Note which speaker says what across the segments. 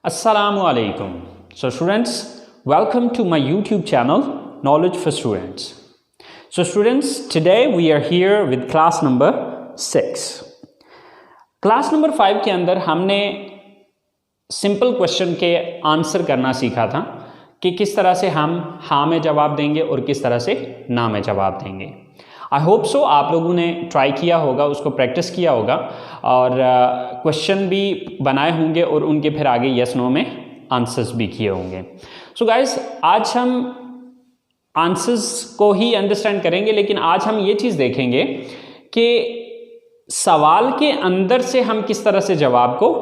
Speaker 1: Assalamualaikum. So students, welcome to my YouTube channel Knowledge for Students. So students, today we are here with class number 6. Class number 5 के अंदर हमने simple question के answer करना सीखा था कि किस तरह से हम हाँ में जवाब देंगे और किस तरह से ना में जवाब देंगे। आई होप सो आप लोगों ने ट्राई किया होगा, उसको प्रैक्टिस किया होगा और क्वेश्चन भी बनाए होंगे और उनके फिर आगे यस नो में आंसर्स भी किए होंगे। सो गाइस, आज हम आंसर्स को ही अंडरस्टैंड करेंगे, लेकिन आज हम ये चीज़ देखेंगे कि सवाल के अंदर से हम किस तरह से जवाब को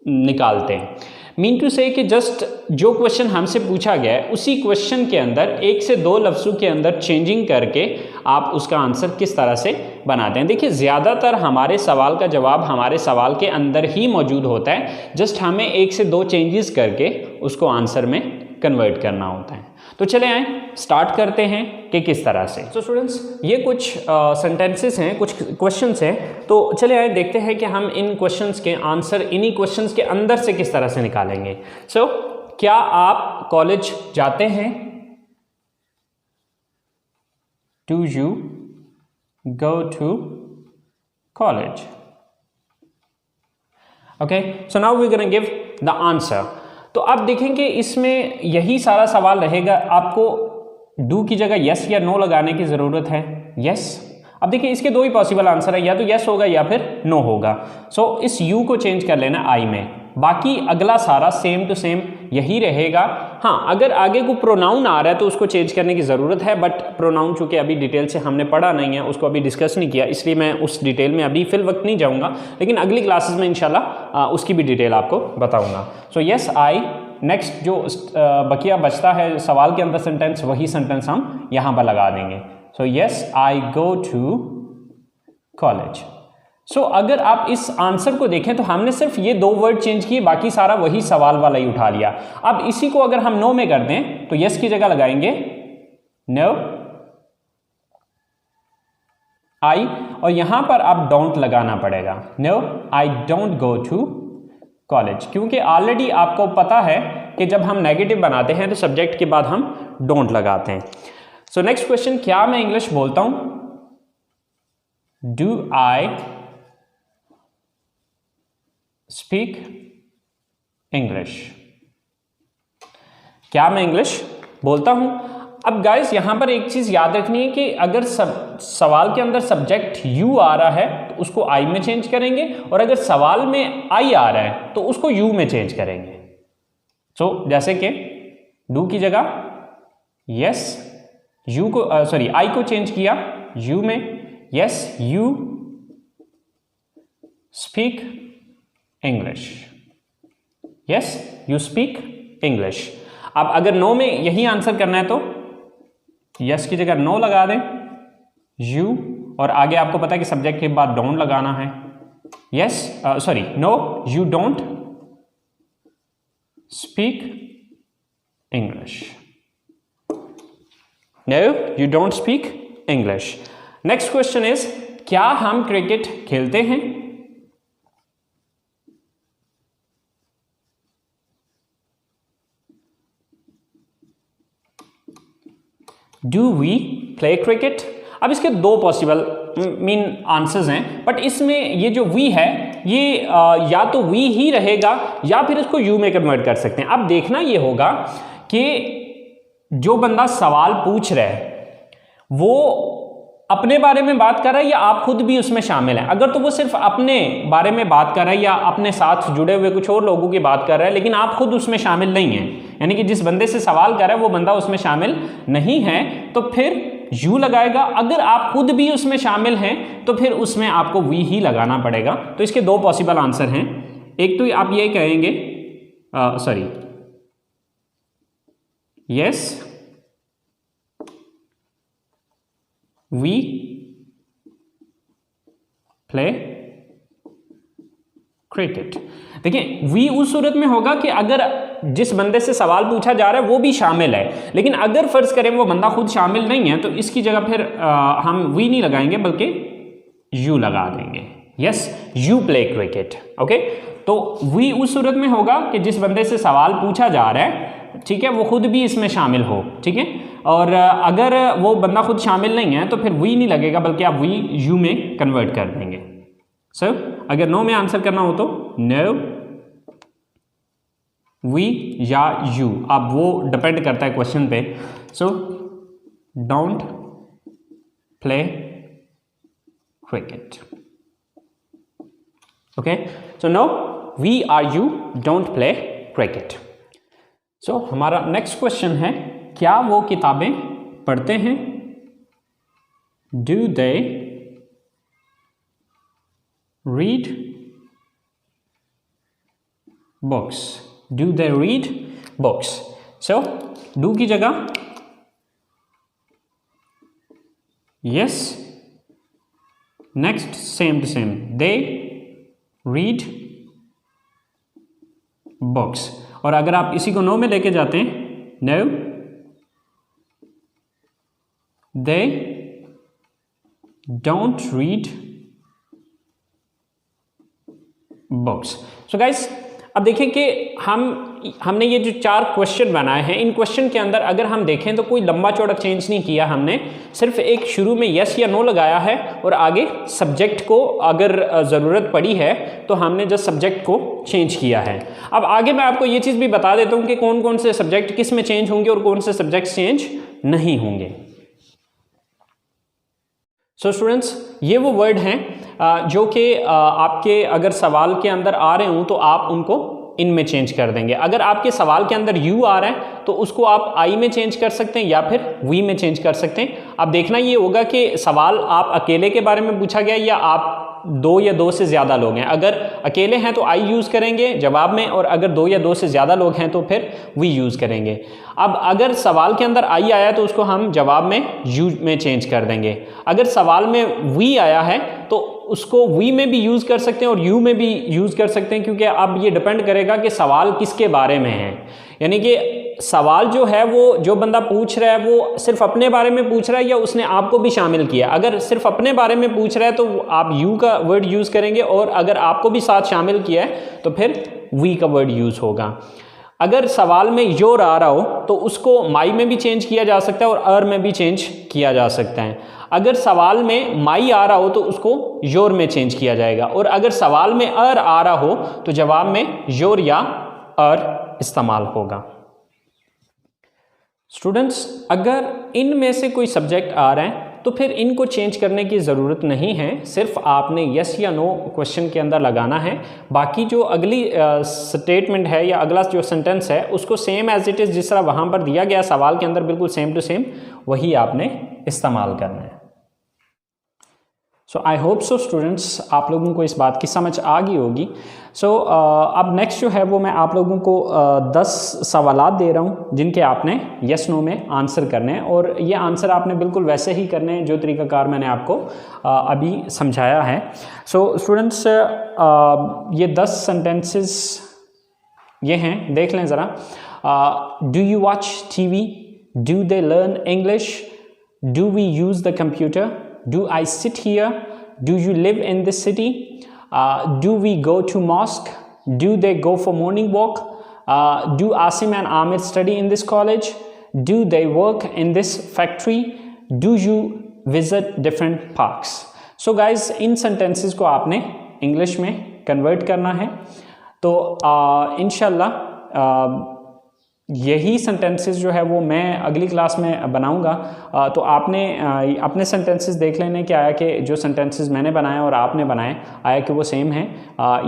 Speaker 1: निकालते हैं। मीन टू से कि जस्ट जो क्वेश्चन हमसे पूछा गया है उसी क्वेश्चन के अंदर एक से दो लफ्ज़ों के अंदर चेंजिंग करके आप उसका आंसर किस तरह से बनाते हैं। देखिए, ज़्यादातर हमारे सवाल का जवाब हमारे सवाल के अंदर ही मौजूद होता है, जस्ट हमें एक से दो चेंजेस करके उसको आंसर में कन्वर्ट करना होता है। तो चले आए स्टार्ट करते हैं कि किस तरह से। सो स्टूडेंट्स, ये कुछ सेंटेंसेस हैं, कुछ क्वेश्चंस हैं, तो चले आए देखते हैं कि हम इन क्वेश्चंस के आंसर इन्हीं क्वेश्चंस के अंदर से किस तरह से निकालेंगे। सो क्या आप कॉलेज जाते हैं? Do you go to college? Okay, so now we gonna give the answer. तो आप देखेंगे इसमें यही सारा सवाल रहेगा, आपको डू की जगह यस या नो लगाने की ज़रूरत है। यस, अब देखिए इसके दो ही पॉसिबल आंसर है, या तो यस होगा या फिर नो होगा। सो इस यू को चेंज कर लेना आई में, बाकी अगला सारा सेम टू सेम यही रहेगा। हाँ, अगर आगे को प्रोनाउन आ रहा है तो उसको चेंज करने की ज़रूरत है, बट प्रोनाउन चूँकि अभी डिटेल से हमने पढ़ा नहीं है, उसको अभी डिस्कस नहीं किया, इसलिए मैं उस डिटेल में अभी फिल वक्त नहीं जाऊँगा, लेकिन अगली क्लासेस में इंशाल्लाह उसकी भी डिटेल आपको बताऊँगा। सो यस आई, नेक्स्ट जो बकिया बचता है सवाल के अंदर सेंटेंस, वही सेंटेंस हम यहाँ पर लगा देंगे। So yes I go to college. So अगर आप इस आंसर को देखें तो हमने सिर्फ ये दो वर्ड चेंज किए, बाकी सारा वही सवाल वाला ही उठा लिया। अब इसी को अगर हम नो में कर दें तो यस की जगह लगाएंगे नो आई, और यहां पर आप डोंट लगाना पड़ेगा। No I don't go to college, क्योंकि ऑलरेडी आपको पता है कि जब हम नेगेटिव बनाते हैं तो सब्जेक्ट के बाद हम डोंट लगाते हैं। सो नेक्स्ट क्वेश्चन, क्या मैं इंग्लिश बोलता हूं? Do I speak English? क्या मैं इंग्लिश बोलता हूं? अब गाइस यहां पर एक चीज याद रखनी है कि अगर सवाल के अंदर सब्जेक्ट यू आ रहा है तो उसको आई में चेंज करेंगे, और अगर सवाल में आई आ रहा है तो उसको यू में चेंज करेंगे। सो जैसे कि डू की जगह यस, यू को आई को चेंज किया यू में। Yes you speak English. Yes you speak English. अब अगर नो में यही आंसर करना है तो यस की जगह नो लगा दें यू, और आगे आपको पता है कि सब्जेक्ट के बाद डोंट लगाना है। Yes no you don't speak English. No you don't speak English. Next question is, क्या हम क्रिकेट खेलते हैं? Do we play cricket? अब इसके दो पॉसिबल मीन आंसर्स हैं, बट इसमें ये जो वी है ये या तो वी ही रहेगा या फिर इसको यू में कन्वर्ट कर सकते हैं। अब देखना ये होगा कि जो बंदा सवाल पूछ रहा है वो अपने बारे में बात कर रहा है या आप खुद भी उसमें शामिल हैं। अगर तो वो सिर्फ अपने बारे में बात कर रहा है या अपने साथ जुड़े हुए कुछ और लोगों की बात कर रहा है, लेकिन आप खुद उसमें शामिल नहीं हैं, यानी कि जिस बंदे से सवाल कर रहा है वो बंदा उसमें शामिल नहीं है, तो फिर यू लगाएगा। अगर आप खुद भी उसमें शामिल हैं तो फिर उसमें आपको वी ही लगाना पड़ेगा। तो इसके दो पॉसिबल आंसर हैं, एक तो आप ये कहेंगे यस वी प्ले क्रिकेट। देखिए, वी उस सूरत में होगा कि अगर जिस बंदे से सवाल पूछा जा रहा है वो भी शामिल है, लेकिन अगर फर्ज करें वो बंदा खुद शामिल नहीं है तो इसकी जगह फिर हम वी नहीं लगाएंगे बल्कि यू लगा देंगे। Yes you play cricket. Okay, तो वी उस सूरत में होगा कि जिस बंदे से सवाल पूछा जा रहा है, ठीक है, वो खुद भी इसमें शामिल हो, ठीक है। और अगर वो बंदा खुद शामिल नहीं है तो फिर वी नहीं लगेगा, बल्कि आप वी यू में कन्वर्ट कर देंगे। सो अगर नो में आंसर करना हो तो नो, वी या यू, अब वो डिपेंड करता है क्वेश्चन पे। So don't play cricket, okay. So no, we are you don't play cricket. So हमारा नेक्स्ट क्वेश्चन है, क्या वो किताबें पढ़ते हैं? Do they read books? Do they read books? So do की जगह yes, next same to same, they read books. और अगर आप इसी को नो में लेके जाते हैं, no they don't read books. So guys, अब देखें कि हमने ये जो 4 क्वेश्चन बनाए हैं, इन क्वेश्चन के अंदर अगर हम देखें तो कोई लंबा चौड़ा चेंज नहीं किया हमने, सिर्फ एक शुरू में यस या नो लगाया है और आगे सब्जेक्ट को अगर ज़रूरत पड़ी है तो हमने जस्ट सब्जेक्ट को चेंज किया है। अब आगे मैं आपको ये चीज़ भी बता देता हूँ कि कौन कौन से सब्जेक्ट किस में चेंज होंगे और कौन से सब्जेक्ट चेंज नहीं होंगे। सो स्टूडेंट्स, ये वो वर्ड हैं जो कि आपके अगर सवाल के अंदर आ रहे हों तो आप उनको इनमें चेंज कर देंगे। अगर आपके सवाल के अंदर यू आ रहा है तो उसको आप आई में चेंज कर सकते हैं या फिर वी में चेंज कर सकते हैं। अब देखना ये होगा कि सवाल आप अकेले के बारे में पूछा गया या आप 2 या 2 से ज़्यादा लोग हैं। अगर अकेले हैं तो आई यूज़ करेंगे जवाब में, और अगर 2 या 2 से ज़्यादा लोग हैं तो फिर वी यूज़ करेंगे। अब अगर सवाल के अंदर आई आया तो उसको हम जवाब में यू में चेंज कर देंगे। अगर सवाल में वी आया है तो उसको वी में भी यूज़ कर सकते हैं और यू में भी यूज़ कर सकते हैं, क्योंकि अब ये डिपेंड करेगा कि सवाल किसके बारे में है। यानी कि सवाल जो है वो जो बंदा पूछ रहा है वो सिर्फ अपने बारे में पूछ रहा है या उसने आपको भी शामिल किया। अगर सिर्फ अपने बारे में पूछ रहा है तो आप यू का वर्ड यूज़ करेंगे, और अगर आपको भी साथ शामिल किया है तो फिर वी का वर्ड यूज़ होगा। अगर सवाल में योर आ रहा हो तो उसको माई में भी चेंज किया जा सकता है और अर में भी चेंज किया जा सकता है। अगर सवाल में माई आ रहा हो तो उसको योर में चेंज किया जाएगा, और अगर सवाल में अर आ रहा हो तो जवाब में योर या अर इस्तेमाल होगा। स्टूडेंट्स, अगर इनमें से कोई सब्जेक्ट आ रहा है तो फिर इनको चेंज करने की ज़रूरत नहीं है, सिर्फ आपने यस या नो क्वेश्चन के अंदर लगाना है। बाकी जो अगली स्टेटमेंट है या अगला जो सेंटेंस है उसको सेम एज इट इज़ जिस तरह वहाँ पर दिया गया सवाल के अंदर बिल्कुल सेम टू सेम वही आपने इस्तेमाल करना है। सो आई होप सो स्टूडेंट्स, आप लोगों को इस बात की समझ आ गई होगी। सो अब नेक्स्ट जो है वो मैं आप लोगों को 10 सवालात दे रहा हूँ जिनके आपने यस नो में आंसर करने हैं, और ये आंसर आपने बिल्कुल वैसे ही करने हैं जो तरीक़ाकार मैंने आपको अभी समझाया है। सो स्टूडेंट्स, ये 10 सेंटेंसेस ये हैं, देख लें ज़रा। Do you watch TV? Do they learn English? Do we use the computer? Do I sit here? Do you live in this city? Do we go to mosque? Do they go for morning walk? Do Asim and Amir study in this college? Do they work in this factory? Do you visit different parks? So guys, in sentences को आपने English में convert करना है। तो इंशाल्लाह यही sentences जो है वो मैं अगली क्लास में बनाऊंगा। तो आपने अपने सेंटेंसेस देख लेने कि आया कि जो सेंटेंसेस मैंने बनाए और आपने बनाए आया कि वो सेम है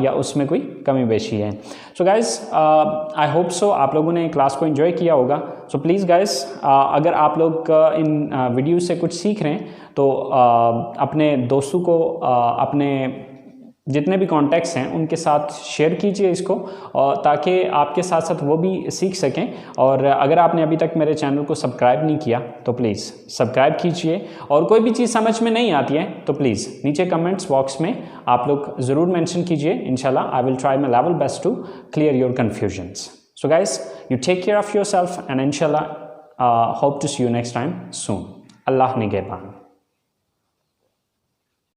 Speaker 1: या उसमें कोई कमी बेशी है। So guys, I hope so आप लोगों ने क्लास को एंजॉय किया होगा। सो प्लीज़ गाइज़, अगर आप लोग इन वीडियो से कुछ सीख रहे हैं तो अपने दोस्तों को अपने जितने भी कॉन्टैक्ट्स हैं उनके साथ शेयर कीजिए इसको, ताकि आपके साथ साथ वो भी सीख सकें। और अगर आपने अभी तक मेरे चैनल को सब्सक्राइब नहीं किया तो प्लीज़ सब्सक्राइब कीजिए, और कोई भी चीज़ समझ में नहीं आती है तो प्लीज़ नीचे कमेंट्स बॉक्स में आप लोग ज़रूर मेंशन कीजिए। इंशाल्लाह I will try my level best to clear your confusions. So guys, you take care of your self and इंशाल्लाह hope to see you next time soon. अल्लाह निगहबान।